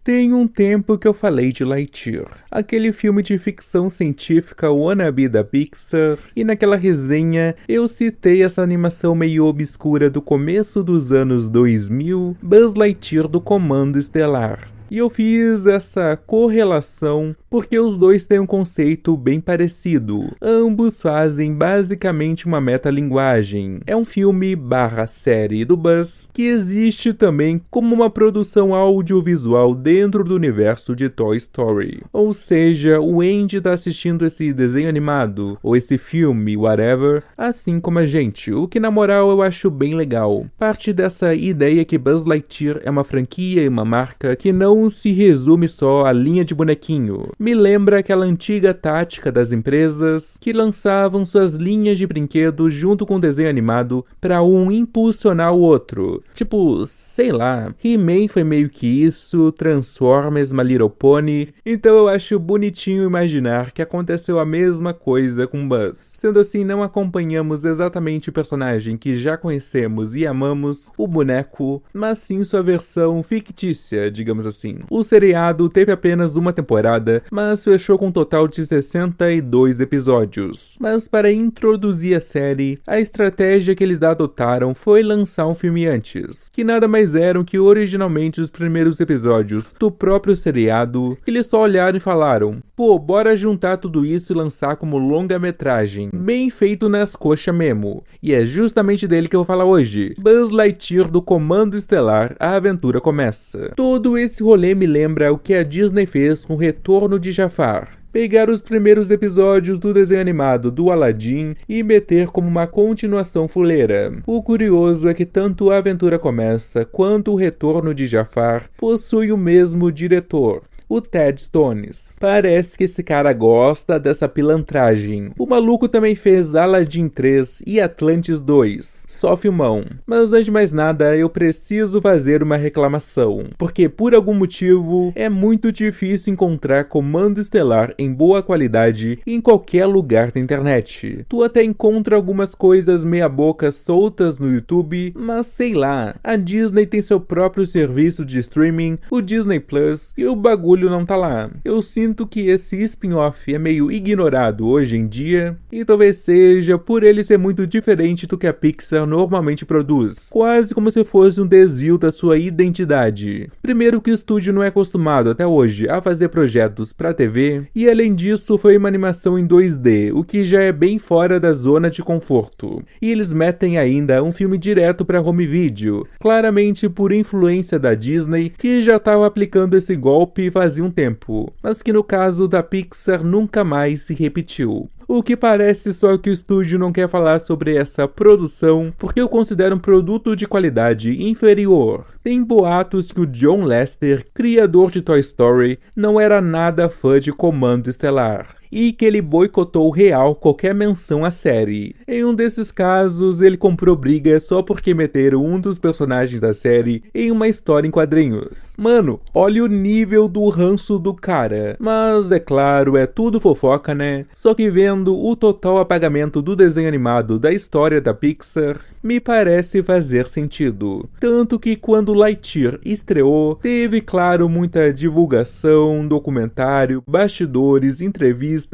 Tem um tempo que eu falei de Lightyear, aquele filme de ficção científica wannabe da Pixar, e naquela resenha eu citei essa animação meio obscura do começo dos anos 2000, Buzz Lightyear do Comando Estelar. E eu fiz essa correlação porque os dois têm um conceito bem parecido. Ambos fazem basicamente uma metalinguagem. É um filme / série do Buzz que existe também como uma produção audiovisual dentro do universo de Toy Story. Ou seja, o Andy tá assistindo esse desenho animado, ou esse filme, whatever, assim como a gente, o que na moral eu acho bem legal. Parte dessa ideia que Buzz Lightyear é uma franquia e uma marca que não se resume só à linha de bonequinho. Me lembra aquela antiga tática das empresas que lançavam suas linhas de brinquedos junto com o desenho animado para um impulsionar o outro. Tipo, sei lá, He-Man foi meio que isso, Transformers, My Little Pony. Então eu acho bonitinho imaginar que aconteceu a mesma coisa com Buzz. Sendo assim, não acompanhamos exatamente o personagem que já conhecemos e amamos, o boneco, mas sim sua versão fictícia, digamos assim. O seriado teve apenas uma temporada, mas fechou com um total de 62 episódios. Mas para introduzir a série, a estratégia que eles adotaram foi lançar um filme antes, que nada mais eram que originalmente os primeiros episódios do próprio seriado, que eles só olharam e falaram: pô, bora juntar tudo isso e lançar como longa-metragem, bem feito nas coxas mesmo. E é justamente dele que eu vou falar hoje. Buzz Lightyear do Comando Estelar, a aventura começa. Todo esse rolê me lembra o que a Disney fez com o Retorno de Jafar. Pegar os primeiros episódios do desenho animado do Aladdin e meter como uma continuação fuleira. O curioso é que tanto a aventura começa quanto o Retorno de Jafar possui o mesmo diretor, o Ted Stones. Parece que esse cara gosta dessa pilantragem. O maluco também fez Aladdin 3 e Atlantis 2. Só filmão. Mas antes de mais nada, eu preciso fazer uma reclamação. Porque por algum motivo, é muito difícil encontrar Comando Estelar em boa qualidade em qualquer lugar da internet. Tu até encontra algumas coisas meia boca soltas no YouTube, mas sei lá, a Disney tem seu próprio serviço de streaming, o Disney Plus, e o bagulho não tá lá. Eu sinto que esse spin-off é meio ignorado hoje em dia, e talvez seja por ele ser muito diferente do que a Pixar normalmente produz, quase como se fosse um desvio da sua identidade. Primeiro que o estúdio não é acostumado até hoje a fazer projetos pra TV, e além disso foi uma animação em 2D, o que já é bem fora da zona de conforto. E eles metem ainda um filme direto pra home video, claramente por influência da Disney, que já estava aplicando esse golpe fazia um tempo, mas que no caso da Pixar nunca mais se repetiu. O que parece só que o estúdio não quer falar sobre essa produção porque eu considero um produto de qualidade inferior. Tem boatos que o John Lasseter, criador de Toy Story, não era nada fã de Comando Estelar e que ele boicotou real qualquer menção à série. Em um desses casos, ele comprou briga só porque meteram um dos personagens da série em uma história em quadrinhos. Mano, olha o nível do ranço do cara. Mas é claro, é tudo fofoca, né? Só que vendo o total apagamento do desenho animado da história da Pixar, me parece fazer sentido. Tanto que quando Lightyear estreou, teve, claro, muita divulgação, documentário, bastidores, entrevistas,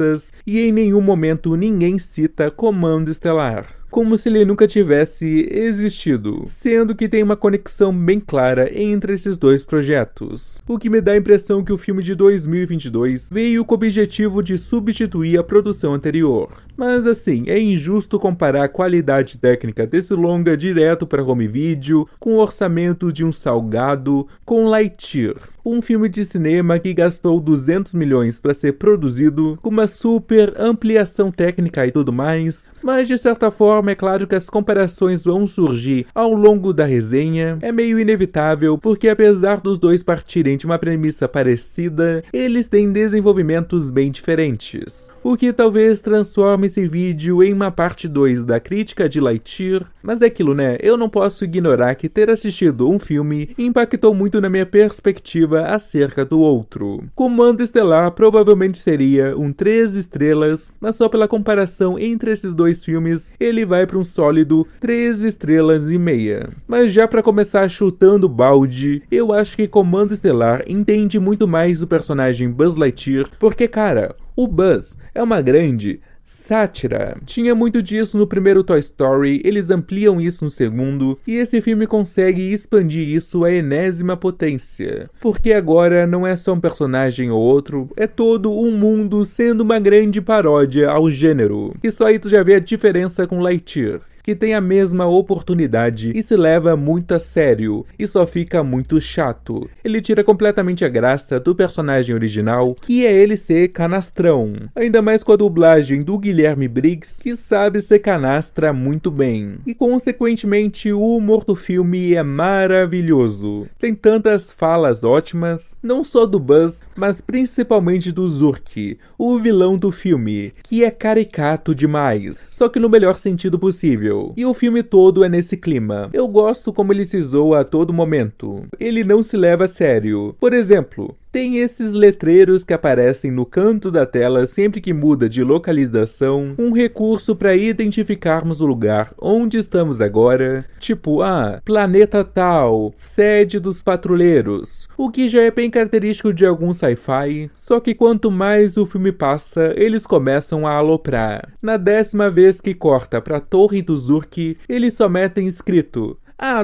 e em nenhum momento ninguém cita Comando Estelar, como se ele nunca tivesse existido, sendo que tem uma conexão bem clara entre esses dois projetos. O que me dá a impressão que o filme de 2022 veio com o objetivo de substituir a produção anterior. Mas assim, é injusto comparar a qualidade técnica desse longa direto para home video com o orçamento de um salgado com Lightyear, um filme de cinema que gastou 200 milhões para ser produzido, com uma super ampliação técnica e tudo mais, mas de certa forma é claro que as comparações vão surgir ao longo da resenha. É meio inevitável porque apesar dos dois partirem de uma premissa parecida, eles têm desenvolvimentos bem diferentes, o que talvez transforme esse vídeo em uma parte 2 da crítica de Lightyear. Mas é aquilo, né? Eu não posso ignorar que ter assistido um filme impactou muito na minha perspectiva expectativa acerca do outro. Comando Estelar provavelmente seria um 3 estrelas, mas só pela comparação entre esses dois filmes, ele vai para um sólido 3 estrelas e meia. Mas já para começar chutando balde, eu acho que Comando Estelar entende muito mais do personagem Buzz Lightyear, porque cara, o Buzz é uma grande sátira. Tinha muito disso no primeiro Toy Story, eles ampliam isso no segundo, e esse filme consegue expandir isso à enésima potência. Porque agora não é só um personagem ou outro, é todo um mundo sendo uma grande paródia ao gênero. E só aí tu já vê a diferença com Lightyear, que tem a mesma oportunidade e se leva muito a sério, e só fica muito chato. Ele tira completamente a graça do personagem original, que é ele ser canastrão. Ainda mais com a dublagem do Guilherme Briggs, que sabe ser canastra muito bem. E consequentemente o humor do filme é maravilhoso. Tem tantas falas ótimas, não só do Buzz, mas principalmente do Zurg, o vilão do filme, que é caricato demais, só que no melhor sentido possível. E o filme todo é nesse clima. Eu gosto como ele se zoa a todo momento. Ele não se leva a sério. Por exemplo, tem esses letreiros que aparecem no canto da tela sempre que muda de localização, um recurso para identificarmos o lugar onde estamos agora, tipo, planeta tal, sede dos patrulheiros, o que já é bem característico de algum sci-fi, só que quanto mais o filme passa, eles começam a aloprar. Na 10ª vez que corta pra Torre do Zurg, eles só metem escrito: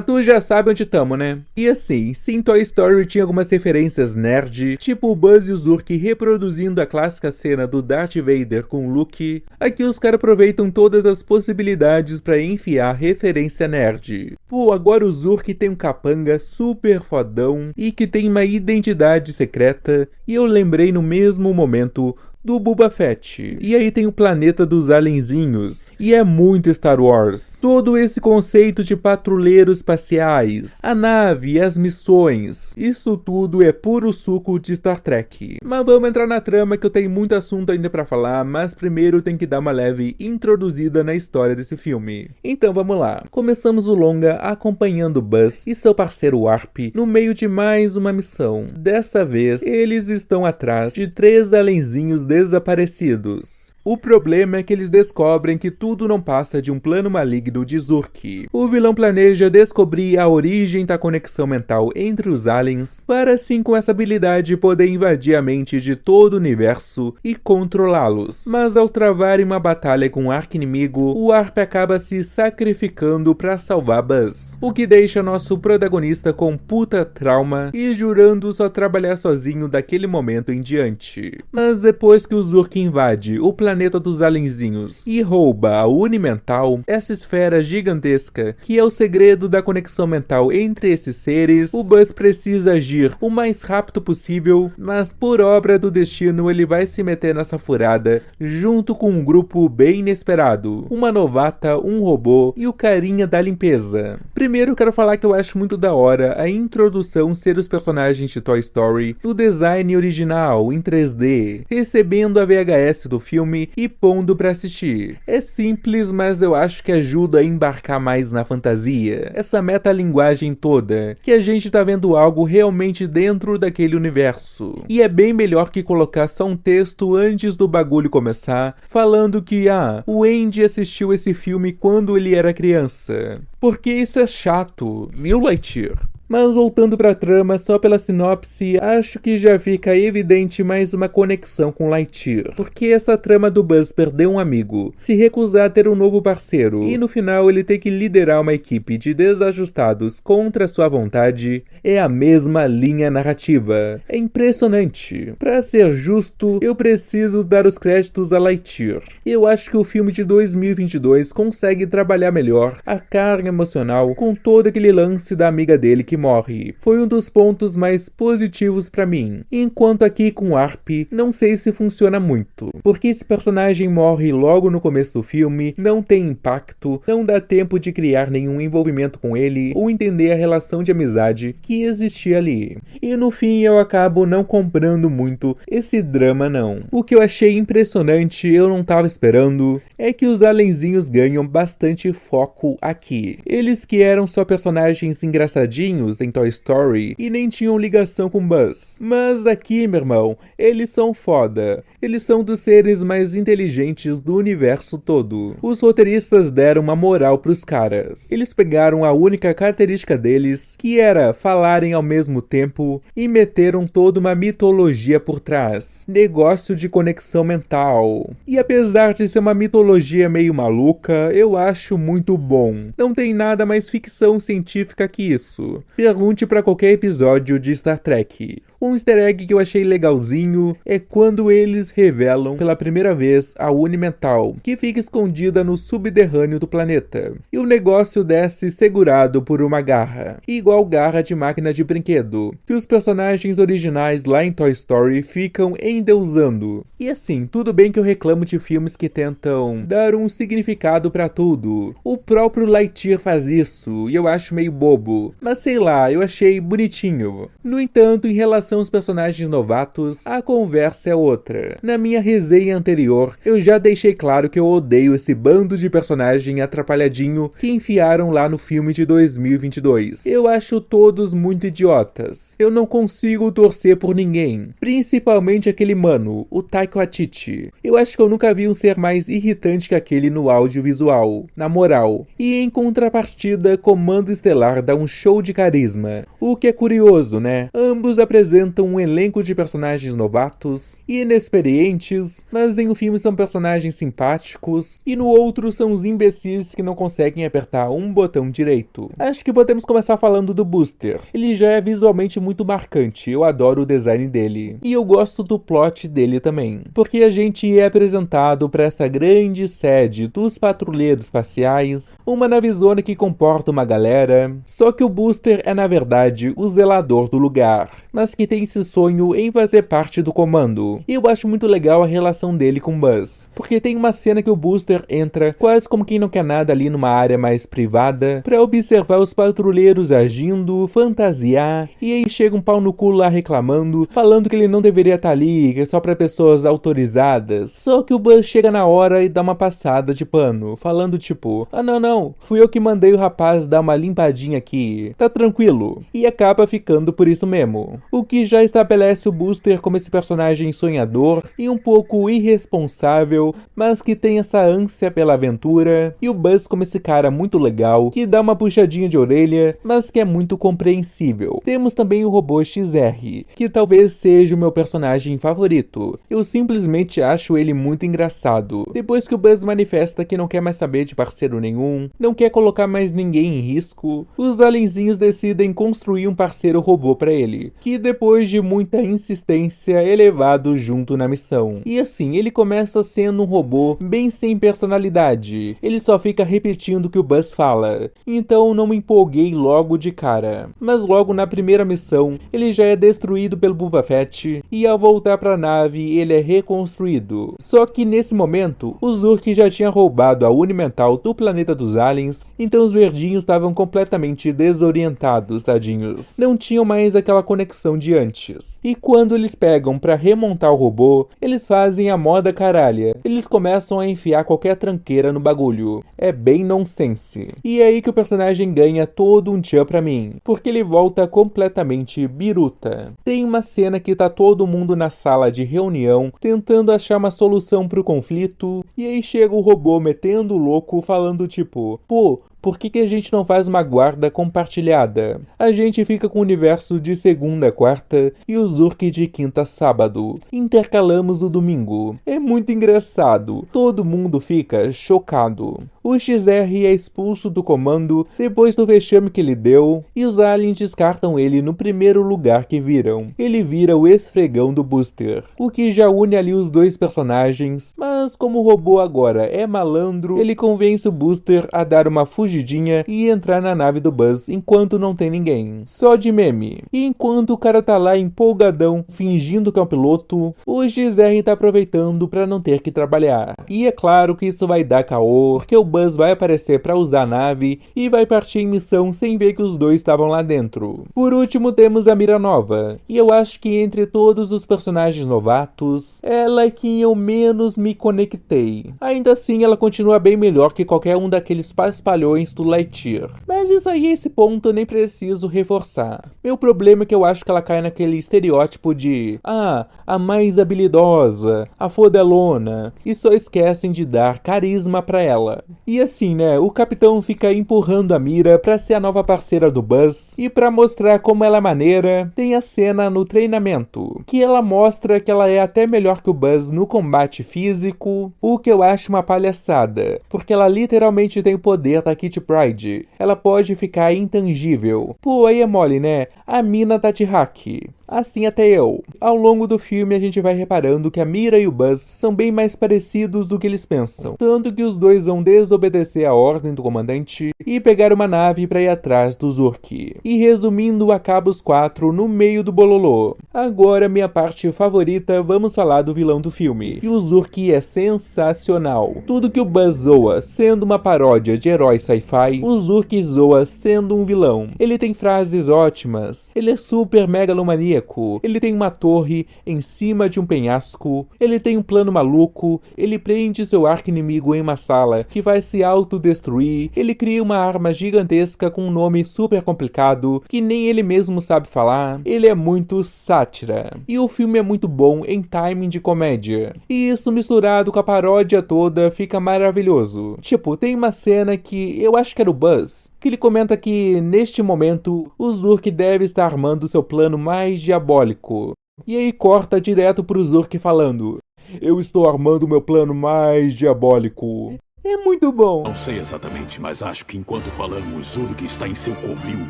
tu já sabe onde tamo, né? E assim, sim, Toy Story tinha algumas referências nerd, tipo o Buzz e o Zurg reproduzindo a clássica cena do Darth Vader com o Luke. Aqui os caras aproveitam todas as possibilidades pra enfiar referência nerd. Pô, agora o Zurg tem um capanga super fodão e que tem uma identidade secreta, e eu lembrei no mesmo momento do Boba Fett. E aí tem o planeta dos alienzinhos, e é muito Star Wars. Todo esse conceito de patrulheiros espaciais, a nave e as missões, isso tudo é puro suco de Star Trek. Mas vamos entrar na trama, que eu tenho muito assunto ainda pra falar, mas primeiro tem que dar uma leve introduzida na história desse filme. Então vamos lá. Começamos o longa acompanhando Buzz e seu parceiro Warp no meio de mais uma missão. Dessa vez, eles estão atrás de 3 alienzinhos desaparecidos. O problema é que eles descobrem que tudo não passa de um plano maligno de Zurg. O vilão planeja descobrir a origem da conexão mental entre os aliens, para assim com essa habilidade poder invadir a mente de todo o universo e controlá-los. Mas ao travarem uma batalha com um arqui-inimigo, o Warp acaba se sacrificando para salvar Buzz, o que deixa nosso protagonista com puta trauma e jurando só trabalhar sozinho daquele momento em diante. Mas depois que o Zurg invade o planeta dos alienzinhos e rouba a Unimental, essa esfera gigantesca que é o segredo da conexão mental entre esses seres, o Buzz precisa agir o mais rápido possível, mas por obra do destino ele vai se meter nessa furada junto com um grupo bem inesperado, uma novata, um robô e o carinha da limpeza. Primeiro eu quero falar que eu acho muito da hora a introdução ser os personagens de Toy Story no design original em 3D, recebendo a VHS do filme e pondo pra assistir. É simples, mas eu acho que ajuda a embarcar mais na fantasia. Essa metalinguagem toda, que a gente tá vendo algo realmente dentro daquele universo. E é bem melhor que colocar só um texto antes do bagulho começar, falando que, o Andy assistiu esse filme quando ele era criança. Porque isso é chato, viu, Lightyear? Mas voltando pra trama, só pela sinopse, acho que já fica evidente mais uma conexão com Lightyear. Porque essa trama do Buzz perder um amigo, se recusar a ter um novo parceiro, e no final ele ter que liderar uma equipe de desajustados contra sua vontade, é a mesma linha narrativa. É impressionante. Pra ser justo, eu preciso dar os créditos a Lightyear. Eu acho que o filme de 2022 consegue trabalhar melhor a carga emocional com todo aquele lance da amiga dele que morre. Foi um dos pontos mais positivos pra mim. Enquanto aqui com Warp, não sei se funciona muito. Porque esse personagem morre logo no começo do filme, não tem impacto, não dá tempo de criar nenhum envolvimento com ele ou entender a relação de amizade que existia ali. E no fim eu acabo não comprando muito esse drama não. O que eu achei impressionante, eu não tava esperando, é que os alienzinhos ganham bastante foco aqui. Eles que eram só personagens engraçadinhos humanos em Toy Story e nem tinham ligação com Buzz. Mas aqui, meu irmão, eles são foda. Eles são dos seres mais inteligentes do universo todo. Os roteiristas deram uma moral pros caras. Eles pegaram a única característica deles, que era falarem ao mesmo tempo, e meteram toda uma mitologia por trás. Negócio de conexão mental. E apesar de ser uma mitologia meio maluca, eu acho muito bom. Não tem nada mais ficção científica que isso. Pergunte pra qualquer episódio de Star Trek. Um easter egg que eu achei legalzinho é quando eles revelam pela primeira vez a Unimental, que fica escondida no subterrâneo do planeta. E o negócio desce segurado por uma garra, igual garra de máquina de brinquedo, que os personagens originais lá em Toy Story ficam endeusando. E assim, tudo bem que eu reclamo de filmes que tentam dar um significado pra tudo. O próprio Lightyear faz isso, e eu acho meio bobo. Mas sei lá, eu achei bonitinho. No entanto, em relação aos personagens novatos, a conversa é outra. Na minha resenha anterior, eu já deixei claro que eu odeio esse bando de personagem atrapalhadinho que enfiaram lá no filme de 2022. Eu acho todos muito idiotas. Eu não consigo torcer por ninguém. Principalmente aquele mano, o Taika Waititi. Eu acho que eu nunca vi um ser mais irritante que aquele no audiovisual. Na moral. E em contrapartida, Comando Estelar dá um show de carisma. O que é curioso, né? Ambos apresentam um elenco de personagens novatos e inexperientes, mas em um filme são personagens simpáticos e no outro são os imbecis que não conseguem apertar um botão direito. Acho que podemos começar falando do Booster. Ele já é visualmente muito marcante, eu adoro o design dele. E eu gosto do plot dele também, porque a gente é apresentado para essa grande sede dos patrulheiros espaciais, uma navezona que comporta uma galera, só que o Booster é na verdade o zelador do lugar, mas que tem esse sonho em fazer parte do comando. E eu acho muito legal a relação dele com Buzz, porque tem uma cena que o Booster entra quase como quem não quer nada ali numa área mais privada, pra observar os patrulheiros agindo, fantasiar, e aí chega um pau no cu lá reclamando, falando que ele não deveria estar ali, que é só pra pessoas autorizadas. Só que o Buzz chega na hora e dá uma passada de pano, falando tipo, ah não, fui eu que mandei o rapaz dar uma limpadinha aqui, tá tranquilo. E acaba ficando por isso mesmo. O que já estabelece o Booster como esse personagem sonhador e um pouco irresponsável, mas que tem essa ânsia pela aventura, e o Buzz como esse cara muito legal, que dá uma puxadinha de orelha, mas que é muito compreensível. Temos também o robô XR, que talvez seja o meu personagem favorito. Eu simplesmente acho ele muito engraçado. Depois que o Buzz manifesta que não quer mais saber de parceiro nenhum, não quer colocar mais ninguém em risco, os alienzinhos decidem construir um parceiro robô pra ele, que depois de muita insistência é levado junto na missão. E assim, ele começa sendo um robô bem sem personalidade. Ele só fica repetindo o que o Buzz fala. Então não me empolguei logo de cara. Mas logo na primeira missão, ele já é destruído pelo Boba Fett e ao voltar pra nave, ele é reconstruído. Só que nesse momento, o Zurg já tinha roubado a Unimental do planeta dos aliens, então os verdinhos estavam completamente desorientados, tadinhos. Não tinham mais aquela conexão de antes. E quando eles pegam pra remontar o robô, eles fazem a moda caralha. Eles começam a enfiar qualquer tranqueira no bagulho. É bem nonsense. E é aí que o personagem ganha todo um tchan pra mim, porque ele volta completamente biruta. Tem uma cena que tá todo mundo na sala de reunião, tentando achar uma solução pro conflito, e aí chega o robô metendo o louco, falando tipo, pô, por que a gente não faz uma guarda compartilhada? A gente fica com o universo de segunda a quarta e o Zurg de quinta a sábado. Intercalamos o domingo. É muito engraçado. Todo mundo fica chocado. O XR é expulso do comando depois do vexame que ele deu e os aliens descartam ele no primeiro lugar que viram. Ele vira o esfregão do Booster, o que já une ali os dois personagens, mas como o robô agora é malandro, ele convence o Booster a dar uma fugidinha e entrar na nave do Buzz enquanto não tem ninguém. Só de meme. E enquanto o cara tá lá empolgadão, fingindo que é um piloto, o XR tá aproveitando pra não ter que trabalhar. E é claro que isso vai dar caô, que o Buzz vai aparecer pra usar a nave e vai partir em missão sem ver que os dois estavam lá dentro. Por último temos a Mira Nova, e eu acho que entre todos os personagens novatos, ela é quem eu menos me conectei. Ainda assim ela continua bem melhor que qualquer um daqueles paspalhões padrões do Lightyear. Mas isso aí, esse ponto eu nem preciso reforçar. Meu problema é que eu acho que ela cai naquele estereótipo de a mais habilidosa, a fodelona, e só esquecem de dar carisma pra ela. E assim, né, o capitão fica empurrando a Mira pra ser a nova parceira do Buzz, e pra mostrar como ela é maneira, tem a cena no treinamento, que ela mostra que ela é até melhor que o Buzz no combate físico, o que eu acho uma palhaçada, porque ela literalmente tem o poder da Kitty Pryde. Ela pode ficar intangível. Pô, aí é mole, né? A mina tá de hack. Assim até eu. Ao longo do filme a gente vai reparando que a Mira e o Buzz são bem mais parecidos do que eles pensam. Tanto que os dois vão desobedecer a ordem do comandante e pegar uma nave para ir atrás do Zurg. E resumindo, acaba os quatro no meio do bololô. Agora, minha parte favorita, vamos falar do vilão do filme. E o Zurg é sensacional. Tudo que o Buzz zoa sendo uma paródia de herói sci-fi, o Zurg zoa sendo um vilão. Ele tem frases ótimas, ele é super megalomaníaco, ele tem uma torre em cima de um penhasco, ele tem um plano maluco, ele prende seu arqui-inimigo em uma sala que vai se autodestruir, ele cria uma arma gigantesca com um nome super complicado que nem ele mesmo sabe falar, ele é muito sátira. E o filme é muito bom em timing de comédia. E isso misturado com a paródia toda fica maravilhoso. Tipo, tem uma cena que eu acho que era o Buzz, que ele comenta que, neste momento, o Zurg deve estar armando seu plano mais diabólico. E aí corta direto pro Zurg falando: "Eu estou armando meu plano mais diabólico." É muito bom. Não sei exatamente, mas acho que enquanto falamos, Zurg está em seu covil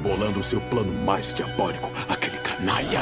bolando seu plano mais diabólico. Aquele canalha.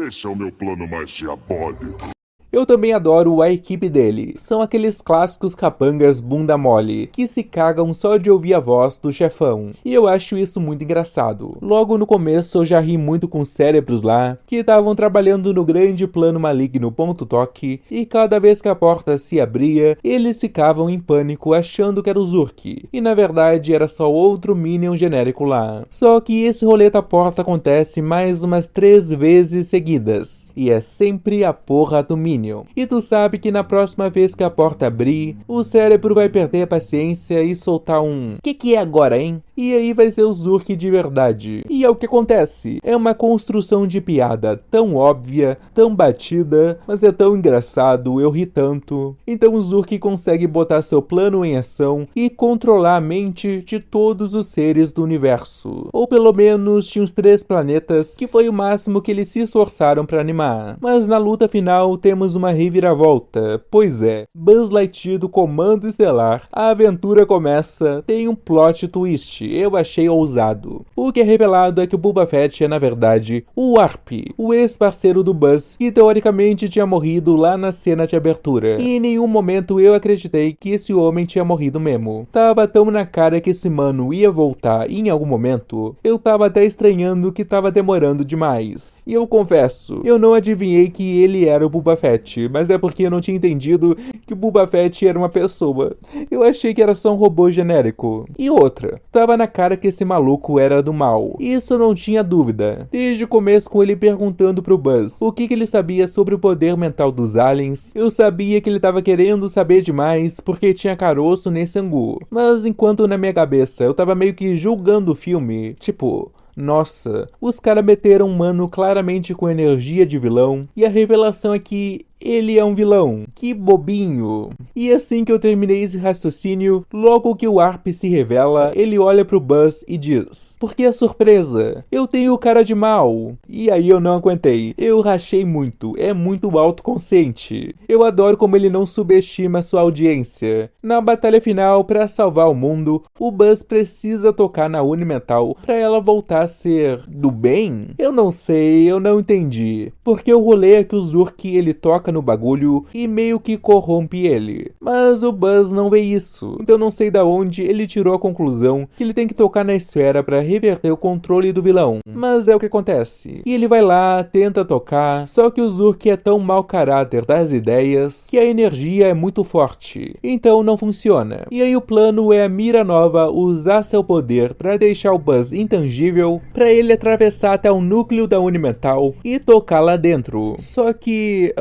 Esse é o meu plano mais diabólico. Eu também adoro a equipe dele. São aqueles clássicos capangas bunda mole, que se cagam só de ouvir a voz do chefão. E eu acho isso muito engraçado. Logo no começo eu já ri muito com os cérebros lá, que estavam trabalhando no grande plano maligno ponto toque, e cada vez que a porta se abria, eles ficavam em pânico achando que era o Zurg. E na verdade era só outro Minion genérico lá. Só que esse rolê da porta acontece mais umas 3 vezes seguidas. E é sempre a porra do Minion. E tu sabe que na próxima vez que a porta abrir, o cérebro vai perder a paciência e soltar um que é agora, hein? E aí vai ser o Zurg de verdade. E é o que acontece. É uma construção de piada tão óbvia, tão batida, mas é tão engraçado, eu ri tanto. Então o Zurg consegue botar seu plano em ação e controlar a mente de todos os seres do universo. Ou pelo menos de uns 3 planetas, que foi o máximo que eles se esforçaram para animar. Mas na luta final temos uma reviravolta. Pois é, Buzz Lightyear do Comando Estelar, a aventura começa, tem um plot twist. Eu achei ousado. O que é revelado é que o Boba Fett é, na verdade, o Warp, o ex-parceiro do Buzz, que teoricamente tinha morrido lá na cena de abertura. E em nenhum momento eu acreditei que esse homem tinha morrido mesmo. Tava tão na cara que esse mano ia voltar em algum momento, eu tava até estranhando que tava demorando demais. E eu confesso, eu não adivinhei que ele era o Boba Fett, mas é porque eu não tinha entendido que o Boba Fett era uma pessoa. Eu achei que era só um robô genérico. E outra, tava na cara que esse maluco era do mal. Isso eu não tinha dúvida. Desde o começo, com ele perguntando pro Buzz o que ele sabia sobre o poder mental dos aliens, eu sabia que ele tava querendo saber demais porque tinha caroço nesse angu. Mas enquanto na minha cabeça eu tava meio que julgando o filme, tipo, nossa, os caras meteram um mano claramente com energia de vilão, e a revelação é que ele é um vilão. Que bobinho. E assim que eu terminei esse raciocínio, logo que o Warp se revela, ele olha pro Buzz e diz: "Por que a surpresa? Eu tenho cara de mal." E aí eu não aguentei. Eu rachei muito. É muito autoconsciente. Eu adoro como ele não subestima sua audiência. Na batalha final, pra salvar o mundo, o Buzz precisa tocar na Unimental pra ela voltar a ser do bem? Eu não sei, eu não entendi. Porque o rolê é que o Zurg ele toca no bagulho e meio que corrompe ele. Mas o Buzz não vê isso, então não sei da onde ele tirou a conclusão que ele tem que tocar na esfera para reverter o controle do vilão. Mas é o que acontece. E ele vai lá, tenta tocar, só que o Zurg é tão mau caráter das ideias que a energia é muito forte, então não funciona. E aí o plano é a Mira Nova usar seu poder para deixar o Buzz intangível, para ele atravessar até o núcleo da Unimental e tocar lá dentro. Só que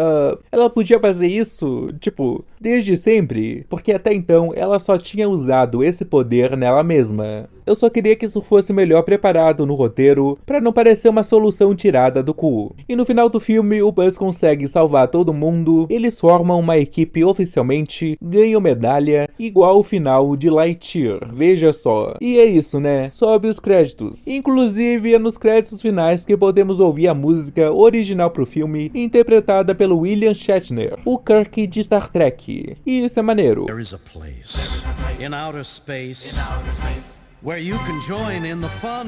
ela podia fazer isso, tipo, desde sempre, porque até então ela só tinha usado esse poder nela mesma. Eu só queria que isso fosse melhor preparado no roteiro, pra não parecer uma solução tirada do cu. E no final do filme, o Buzz consegue salvar todo mundo, eles formam uma equipe oficialmente, ganham medalha, igual o final de Lightyear, veja só. E é isso, né? Sobe os créditos. Inclusive, é nos créditos finais que podemos ouvir a música original pro filme, interpretada pelo William Shatner, o Kirk de Star Trek. E isso é maneiro. There is a place in outer space where you can join in the fun.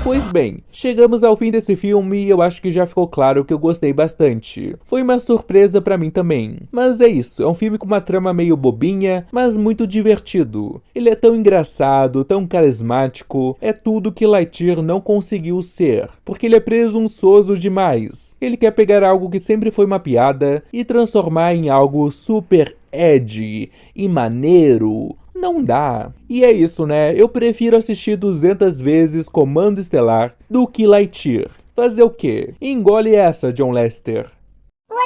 Pois bem, chegamos ao fim desse filme e eu acho que já ficou claro que eu gostei bastante. Foi uma surpresa pra mim também. Mas é isso, é um filme com uma trama meio bobinha, mas muito divertido. Ele é tão engraçado, tão carismático, é tudo que Lightyear não conseguiu ser, porque ele é presunçoso demais. Ele quer pegar algo que sempre foi uma piada e transformar em algo super edgy e maneiro. Não dá. E é isso, né? Eu prefiro assistir 200 vezes Comando Estelar do que Lightyear. Fazer o quê? Engole essa, John Lester. Não.